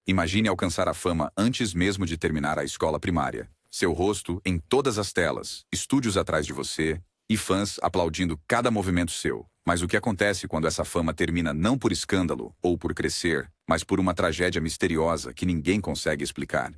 Imagine alcançar a fama antes mesmo de terminar a escola primária. Seu rosto em todas as telas, estúdios atrás de você e fãs aplaudindo cada movimento seu. Mas o que acontece quando essa fama termina não por escândalo ou por crescer, mas por uma tragédia misteriosa que ninguém consegue explicar?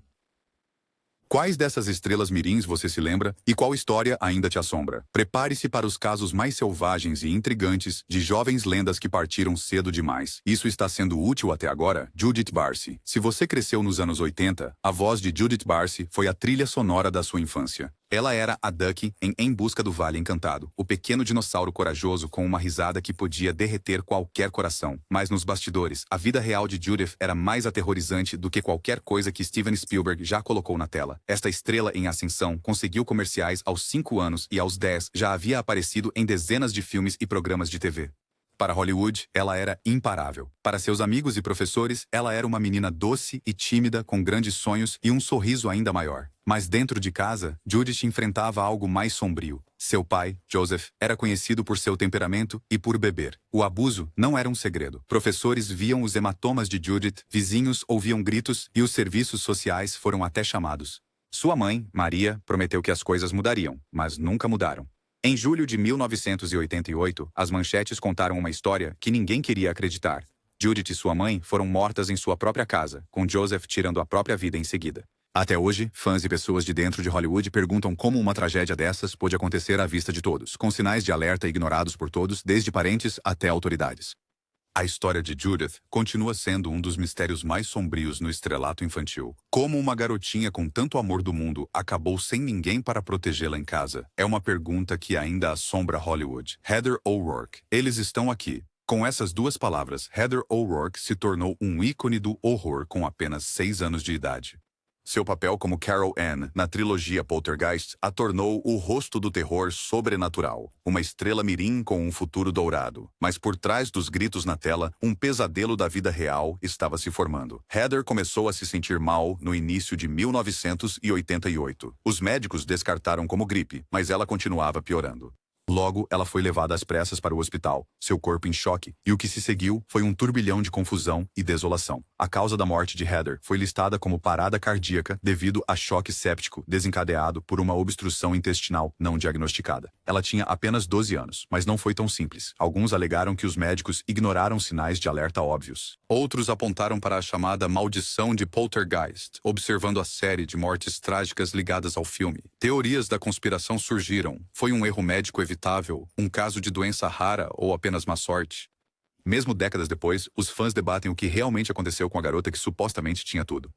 Quais dessas estrelas mirins você se lembra e qual história ainda te assombra? Prepare-se para os casos mais selvagens e intrigantes de jovens lendas que partiram cedo demais. Isso está sendo útil até agora? Judith Barsi. Se você cresceu nos anos 80, a voz de Judith Barsi foi a trilha sonora da sua infância. Ela era a Ducky em Busca do Vale Encantado, o pequeno dinossauro corajoso com uma risada que podia derreter qualquer coração. Mas nos bastidores, a vida real de Judith era mais aterrorizante do que qualquer coisa que Steven Spielberg já colocou na tela. Esta estrela em ascensão conseguiu comerciais aos 5 anos e aos 10 já havia aparecido em dezenas de filmes e programas de TV. Para Hollywood, ela era imparável. Para seus amigos e professores, ela era uma menina doce e tímida com grandes sonhos e um sorriso ainda maior. Mas dentro de casa, Judith enfrentava algo mais sombrio. Seu pai, Joseph, era conhecido por seu temperamento e por beber. O abuso não era um segredo. Professores viam os hematomas de Judith, vizinhos ouviam gritos e os serviços sociais foram até chamados. Sua mãe, Maria, prometeu que as coisas mudariam, mas nunca mudaram. Em julho de 1988, as manchetes contaram uma história que ninguém queria acreditar. Judith e sua mãe foram mortas em sua própria casa, com Joseph tirando a própria vida em seguida. Até hoje, fãs e pessoas de dentro de Hollywood perguntam como uma tragédia dessas pôde acontecer à vista de todos, com sinais de alerta ignorados por todos, desde parentes até autoridades. A história de Judith continua sendo um dos mistérios mais sombrios no estrelato infantil. Como uma garotinha com tanto amor do mundo acabou sem ninguém para protegê-la em casa? É uma pergunta que ainda assombra Hollywood. Heather O'Rourke. Eles estão aqui. Com essas duas palavras, Heather O'Rourke se tornou um ícone do horror com apenas 6 anos de idade. Seu papel como Carol Ann na trilogia Poltergeist a tornou o rosto do terror sobrenatural, uma estrela mirim com um futuro dourado. Mas por trás dos gritos na tela, um pesadelo da vida real estava se formando. Heather começou a se sentir mal no início de 1988. Os médicos descartaram como gripe, mas ela continuava piorando. Logo, ela foi levada às pressas para o hospital, seu corpo em choque, e o que se seguiu foi um turbilhão de confusão e desolação. A causa da morte de Heather foi listada como parada cardíaca devido a choque séptico desencadeado por uma obstrução intestinal não diagnosticada. Ela tinha apenas 12 anos, mas não foi tão simples. Alguns alegaram que os médicos ignoraram sinais de alerta óbvios. Outros apontaram para a chamada maldição de Poltergeist, observando a série de mortes trágicas ligadas ao filme. Teorias da conspiração surgiram. Foi um erro médico evitável, um caso de doença rara ou apenas má sorte? Mesmo décadas depois, os fãs debatem o que realmente aconteceu com a garota que supostamente tinha tudo.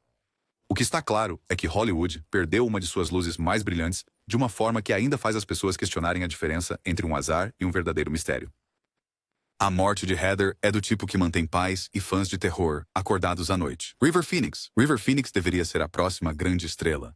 O que está claro é que Hollywood perdeu uma de suas luzes mais brilhantes de uma forma que ainda faz as pessoas questionarem a diferença entre um azar e um verdadeiro mistério. A morte de Heather é do tipo que mantém pais e fãs de terror acordados à noite. River Phoenix. River Phoenix deveria ser a próxima grande estrela.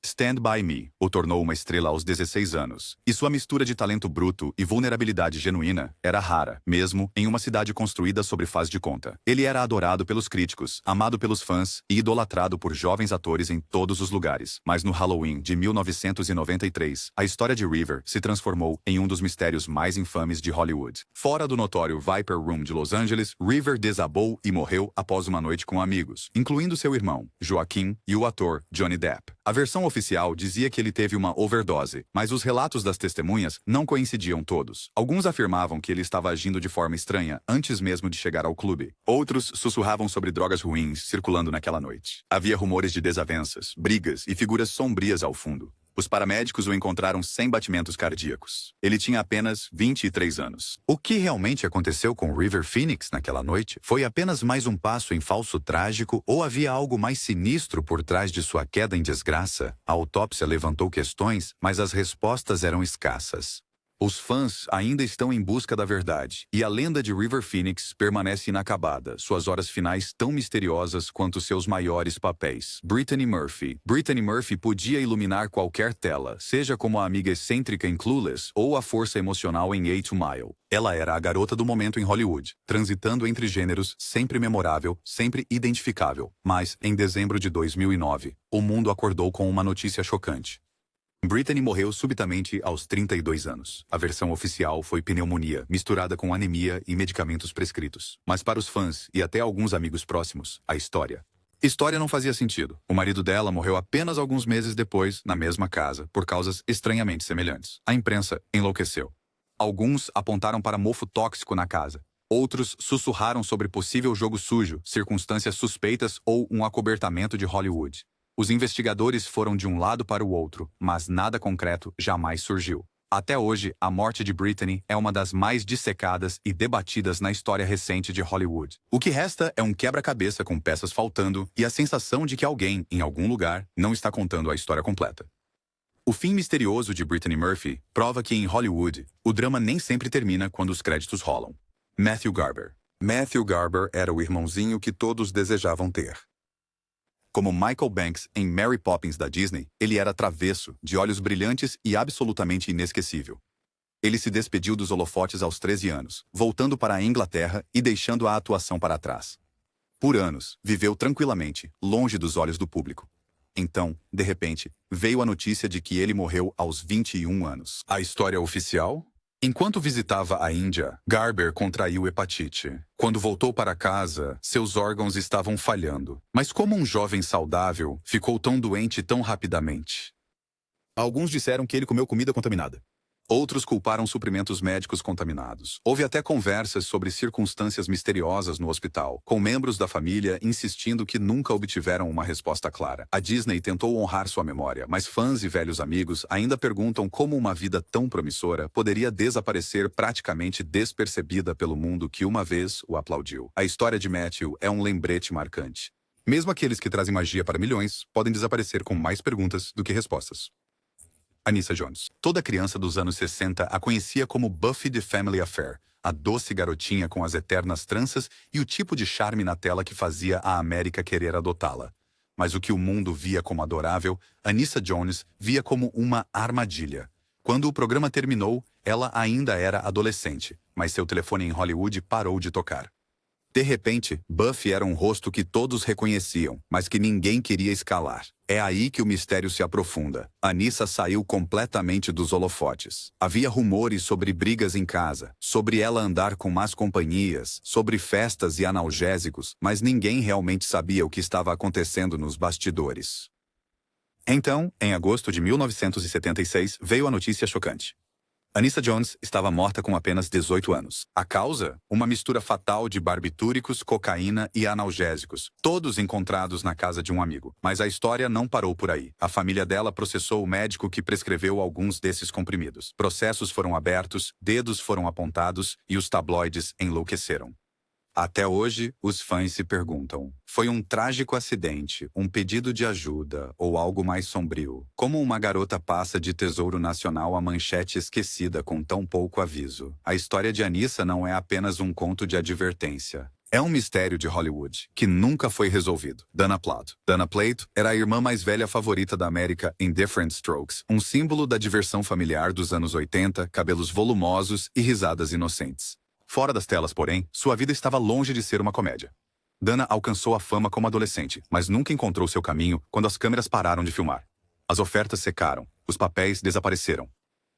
Stand By Me o tornou uma estrela aos 16 anos, e sua mistura de talento bruto e vulnerabilidade genuína era rara, mesmo em uma cidade construída sobre faz de conta. Ele era adorado pelos críticos, amado pelos fãs e idolatrado por jovens atores em todos os lugares. Mas no Halloween de 1993, a história de River se transformou em um dos mistérios mais infames de Hollywood. Fora do notório Viper Room de Los Angeles, River desabou e morreu após uma noite com amigos, incluindo seu irmão, Joaquim, e o ator Johnny Depp. A versão oficial dizia que ele teve uma overdose, mas os relatos das testemunhas não coincidiam todos. Alguns afirmavam que ele estava agindo de forma estranha antes mesmo de chegar ao clube. Outros sussurravam sobre drogas ruins circulando naquela noite. Havia rumores de desavenças, brigas e figuras sombrias ao fundo. Os paramédicos o encontraram sem batimentos cardíacos. Ele tinha apenas 23 anos. O que realmente aconteceu com River Phoenix naquela noite? Foi apenas mais um passo em falso trágico ou havia algo mais sinistro por trás de sua queda em desgraça? A autópsia levantou questões, mas as respostas eram escassas. Os fãs ainda estão em busca da verdade, e a lenda de River Phoenix permanece inacabada, suas horas finais tão misteriosas quanto seus maiores papéis. Brittany Murphy. Brittany Murphy podia iluminar qualquer tela, seja como a amiga excêntrica em Clueless ou a força emocional em 8 Mile. Ela era a garota do momento em Hollywood, transitando entre gêneros, sempre memorável, sempre identificável. Mas, em dezembro de 2009, o mundo acordou com uma notícia chocante. Brittany morreu subitamente aos 32 anos. A versão oficial foi pneumonia, misturada com anemia e medicamentos prescritos. Mas para os fãs e até alguns amigos próximos, a história História não fazia sentido. O marido dela morreu apenas alguns meses depois, na mesma casa, por causas estranhamente semelhantes. A imprensa enlouqueceu. Alguns apontaram para mofo tóxico na casa. Outros sussurraram sobre possível jogo sujo, circunstâncias suspeitas ou um acobertamento de Hollywood. Os investigadores foram de um lado para o outro, mas nada concreto jamais surgiu. Até hoje, a morte de Britney é uma das mais dissecadas e debatidas na história recente de Hollywood. O que resta é um quebra-cabeça com peças faltando e a sensação de que alguém, em algum lugar, não está contando a história completa. O fim misterioso de Brittany Murphy prova que em Hollywood, o drama nem sempre termina quando os créditos rolam. Matthew Garber. Matthew Garber era o irmãozinho que todos desejavam ter. Como Michael Banks em Mary Poppins da Disney, ele era travesso, de olhos brilhantes e absolutamente inesquecível. Ele se despediu dos holofotes aos 13 anos, voltando para a Inglaterra e deixando a atuação para trás. Por anos, viveu tranquilamente, longe dos olhos do público. Então, de repente, veio a notícia de que ele morreu aos 21 anos. A história oficial? Enquanto visitava a Índia, Garber contraiu hepatite. Quando voltou para casa, seus órgãos estavam falhando. Mas como um jovem saudável, ficou tão doente tão rapidamente? Alguns disseram que ele comeu comida contaminada. Outros culparam suprimentos médicos contaminados. Houve até conversas sobre circunstâncias misteriosas no hospital, com membros da família insistindo que nunca obtiveram uma resposta clara. A Disney tentou honrar sua memória, mas fãs e velhos amigos ainda perguntam como uma vida tão promissora poderia desaparecer praticamente despercebida pelo mundo que uma vez o aplaudiu. A história de Matthew é um lembrete marcante. Mesmo aqueles que trazem magia para milhões podem desaparecer com mais perguntas do que respostas. Anissa Jones. Toda criança dos anos 60 a conhecia como Buffy the Family Affair, a doce garotinha com as eternas tranças e o tipo de charme na tela que fazia a América querer adotá-la. Mas o que o mundo via como adorável, Anissa Jones via como uma armadilha. Quando o programa terminou, ela ainda era adolescente, mas seu telefone em Hollywood parou de tocar. De repente, Buffy era um rosto que todos reconheciam, mas que ninguém queria escalar. É aí que o mistério se aprofunda. Anissa saiu completamente dos holofotes. Havia rumores sobre brigas em casa, sobre ela andar com más companhias, sobre festas e analgésicos, mas ninguém realmente sabia o que estava acontecendo nos bastidores. Então, em agosto de 1976, veio a notícia chocante. Anissa Jones estava morta com apenas 18 anos. A causa? Uma mistura fatal de barbitúricos, cocaína e analgésicos, todos encontrados na casa de um amigo. Mas a história não parou por aí. A família dela processou o médico que prescreveu alguns desses comprimidos. Processos foram abertos, dedos foram apontados e os tabloides enlouqueceram. Até hoje, os fãs se perguntam: foi um trágico acidente, um pedido de ajuda ou algo mais sombrio? Como uma garota passa de tesouro nacional a manchete esquecida com tão pouco aviso? A história de Anissa não é apenas um conto de advertência. É um mistério de Hollywood, que nunca foi resolvido. Dana Plato. Dana Plato era a irmã mais velha favorita da América em Diff'rent Strokes, um símbolo da diversão familiar dos anos 80, cabelos volumosos e risadas inocentes. Fora das telas, porém, sua vida estava longe de ser uma comédia. Dana alcançou a fama como adolescente, mas nunca encontrou seu caminho quando as câmeras pararam de filmar. As ofertas secaram, os papéis desapareceram.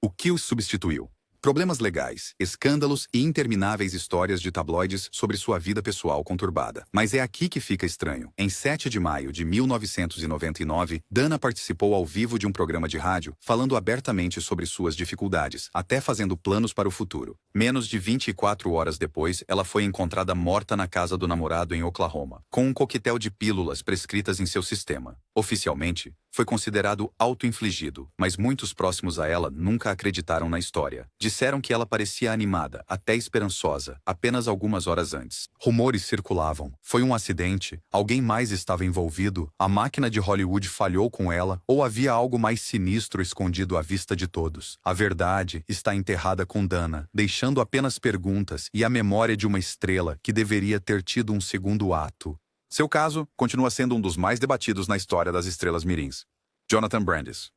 O que os substituiu? Problemas legais, escândalos e intermináveis histórias de tabloides sobre sua vida pessoal conturbada. Mas é aqui que fica estranho. Em 7 de maio de 1999, Dana participou ao vivo de um programa de rádio, falando abertamente sobre suas dificuldades, até fazendo planos para o futuro. Menos de 24 horas depois, ela foi encontrada morta na casa do namorado em Oklahoma, com um coquetel de pílulas prescritas em seu sistema. Oficialmente, foi considerado auto-infligido, mas muitos próximos a ela nunca acreditaram na história. Disseram que ela parecia animada, até esperançosa, apenas algumas horas antes. Rumores circulavam. Foi um acidente? Alguém mais estava envolvido? A máquina de Hollywood falhou com ela? Ou havia algo mais sinistro escondido à vista de todos? A verdade está enterrada com Dana, deixando apenas perguntas e a memória de uma estrela que deveria ter tido um segundo ato. Seu caso continua sendo um dos mais debatidos na história das estrelas mirins. Jonathan Brandis.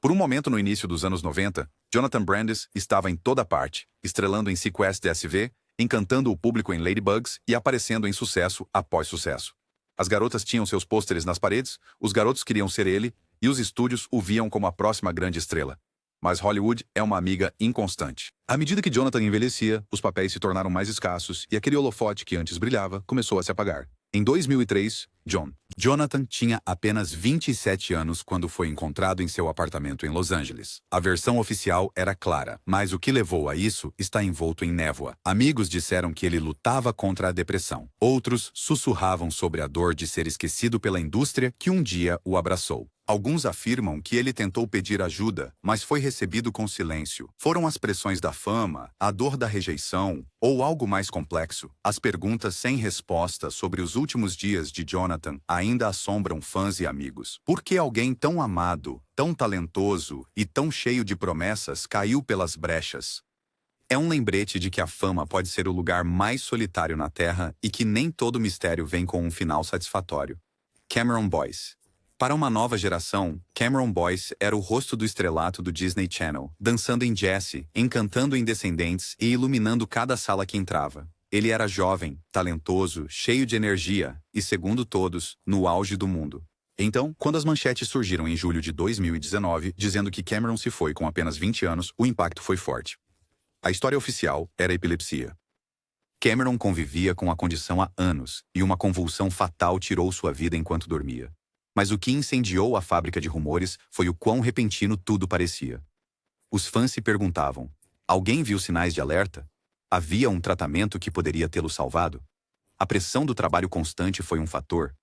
Por um momento no início dos anos 90, Jonathan Brandis estava em toda parte, estrelando em Sequest DSV, encantando o público em Ladybugs e aparecendo em sucesso após sucesso. As garotas tinham seus pôsteres nas paredes, os garotos queriam ser ele e os estúdios o viam como a próxima grande estrela. Mas Hollywood é uma amiga inconstante. À medida que Jonathan envelhecia, os papéis se tornaram mais escassos e aquele holofote que antes brilhava começou a se apagar. Em 2003, John Jonathan tinha apenas 27 anos quando foi encontrado em seu apartamento em Los Angeles. A versão oficial era clara, mas o que levou a isso está envolto em névoa. Amigos disseram que ele lutava contra a depressão. Outros sussurravam sobre a dor de ser esquecido pela indústria que um dia o abraçou. Alguns afirmam que ele tentou pedir ajuda, mas foi recebido com silêncio. Foram as pressões da fama, a dor da rejeição, ou algo mais complexo? As perguntas sem resposta sobre os últimos dias de Jonathan ainda assombram fãs e amigos. Por que alguém tão amado, tão talentoso e tão cheio de promessas caiu pelas brechas? É um lembrete de que a fama pode ser o lugar mais solitário na Terra e que nem todo mistério vem com um final satisfatório. Cameron Boyce. Para uma nova geração, Cameron Boyce era o rosto do estrelato do Disney Channel, dançando em Jessie, encantando em Descendentes e iluminando cada sala que entrava. Ele era jovem, talentoso, cheio de energia e, segundo todos, no auge do mundo. Então, quando as manchetes surgiram em julho de 2019, dizendo que Cameron se foi com apenas 20 anos, o impacto foi forte. A história oficial era epilepsia. Cameron convivia com a condição há anos e uma convulsão fatal tirou sua vida enquanto dormia. Mas o que incendiou a fábrica de rumores foi o quão repentino tudo parecia. Os fãs se perguntavam: alguém viu sinais de alerta? Havia um tratamento que poderia tê-lo salvado? A pressão do trabalho constante foi um fator.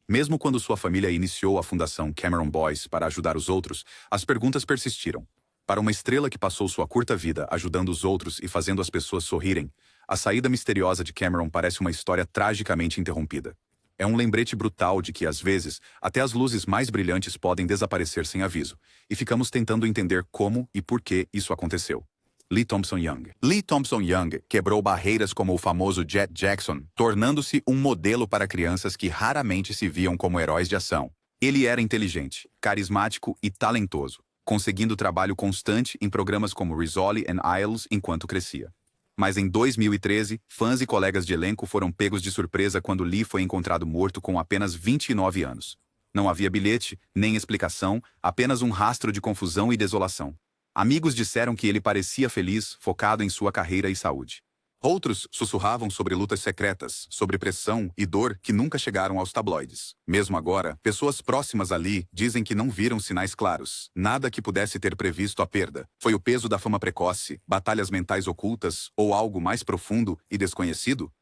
Mesmo quando sua família iniciou a fundação Cameron Boyce para ajudar os outros, as perguntas persistiram. Para uma estrela que passou sua curta vida ajudando os outros e fazendo as pessoas sorrirem, a saída misteriosa de Cameron parece uma história tragicamente interrompida. É um lembrete brutal de que, às vezes, até as luzes mais brilhantes podem desaparecer sem aviso, e ficamos tentando entender como e por que isso aconteceu. Lee Thompson Young. Lee Thompson Young quebrou barreiras como o famoso Jet Jackson, tornando-se um modelo para crianças que raramente se viam como heróis de ação. Ele era inteligente, carismático e talentoso, conseguindo trabalho constante em programas como Rizzoli and Isles enquanto crescia. Mas em 2013, fãs e colegas de elenco foram pegos de surpresa quando Lee foi encontrado morto com apenas 29 anos. Não havia bilhete, nem explicação, apenas um rastro de confusão e desolação. Amigos disseram que ele parecia feliz, focado em sua carreira e saúde. Outros sussurravam sobre lutas secretas, sobre pressão e dor que nunca chegaram aos tabloides. Mesmo agora, pessoas próximas a Lee dizem que não viram sinais claros, nada que pudesse ter previsto a perda. Foi o peso da fama precoce, batalhas mentais ocultas ou algo mais profundo e desconhecido?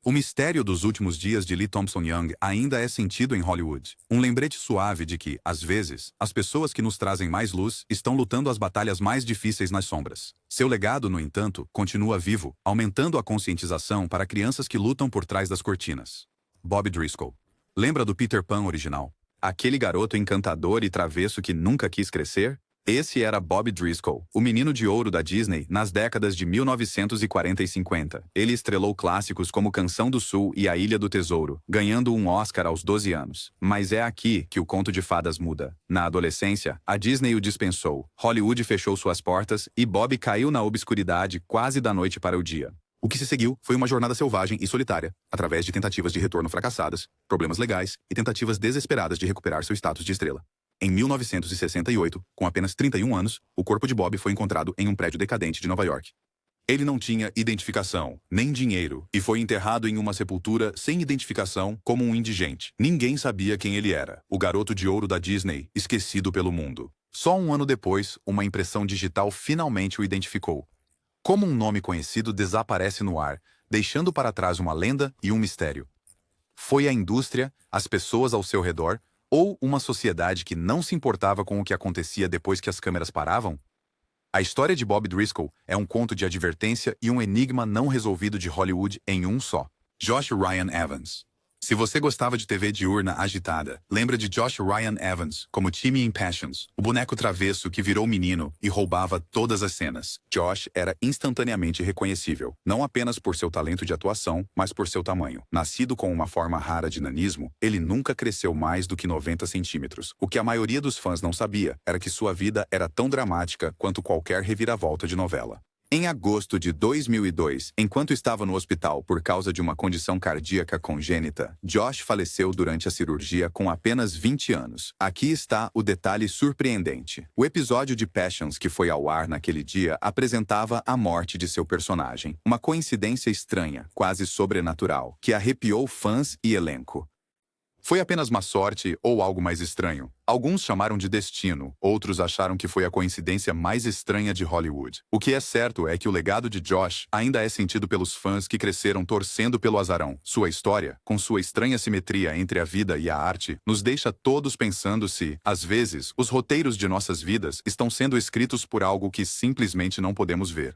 O mistério dos últimos dias de Lee Thompson Young ainda é sentido em Hollywood. Um lembrete suave de que, às vezes, as pessoas que nos trazem mais luz estão lutando as batalhas mais difíceis nas sombras. Seu legado, no entanto, continua vivo, aumentando a conscientização para crianças que lutam por trás das cortinas. Bob Driscoll. Lembra do Peter Pan original? Aquele garoto encantador e travesso que nunca quis crescer? Esse era Bob Driscoll, o menino de ouro da Disney nas décadas de 1940 e 50. Ele estrelou clássicos como Canção do Sul e A Ilha do Tesouro, ganhando um Oscar aos 12 anos. Mas é aqui que o conto de fadas muda. Na adolescência, a Disney o dispensou, Hollywood fechou suas portas e Bob caiu na obscuridade quase da noite para o dia. O que se seguiu foi uma jornada selvagem e solitária, através de tentativas de retorno fracassadas, problemas legais e tentativas desesperadas de recuperar seu status de estrela. Em 1968, com apenas 31 anos, o corpo de Bob foi encontrado em um prédio decadente de Nova York. Ele não tinha identificação, nem dinheiro, e foi enterrado em uma sepultura sem identificação como um indigente. Ninguém sabia quem ele era, o garoto de ouro da Disney, esquecido pelo mundo. Só um ano depois, uma impressão digital finalmente o identificou. Como um nome conhecido desaparece no ar, deixando para trás uma lenda e um mistério. Foi a indústria, as pessoas ao seu redor, ou uma sociedade que não se importava com o que acontecia depois que as câmeras paravam? A história de Bob Driscoll é um conto de advertência e um enigma não resolvido de Hollywood em um só. Josh Ryan Evans. Se você gostava de TV diurna agitada, lembra de Josh Ryan Evans como Timmy em Passions, o boneco travesso que virou menino e roubava todas as cenas. Josh era instantaneamente reconhecível, não apenas por seu talento de atuação, mas por seu tamanho. Nascido com uma forma rara de nanismo, ele nunca cresceu mais do que 90 centímetros. O que a maioria dos fãs não sabia era que sua vida era tão dramática quanto qualquer reviravolta de novela. Em agosto de 2002, enquanto estava no hospital por causa de uma condição cardíaca congênita, Josh faleceu durante a cirurgia com apenas 20 anos. Aqui está o detalhe surpreendente. O episódio de Passions que foi ao ar naquele dia apresentava a morte de seu personagem. Uma coincidência estranha, quase sobrenatural, que arrepiou fãs e elenco. Foi apenas má sorte ou algo mais estranho? Alguns chamaram de destino, outros acharam que foi a coincidência mais estranha de Hollywood. O que é certo é que o legado de Josh ainda é sentido pelos fãs que cresceram torcendo pelo azarão. Sua história, com sua estranha simetria entre a vida e a arte, nos deixa todos pensando se, às vezes, os roteiros de nossas vidas estão sendo escritos por algo que simplesmente não podemos ver.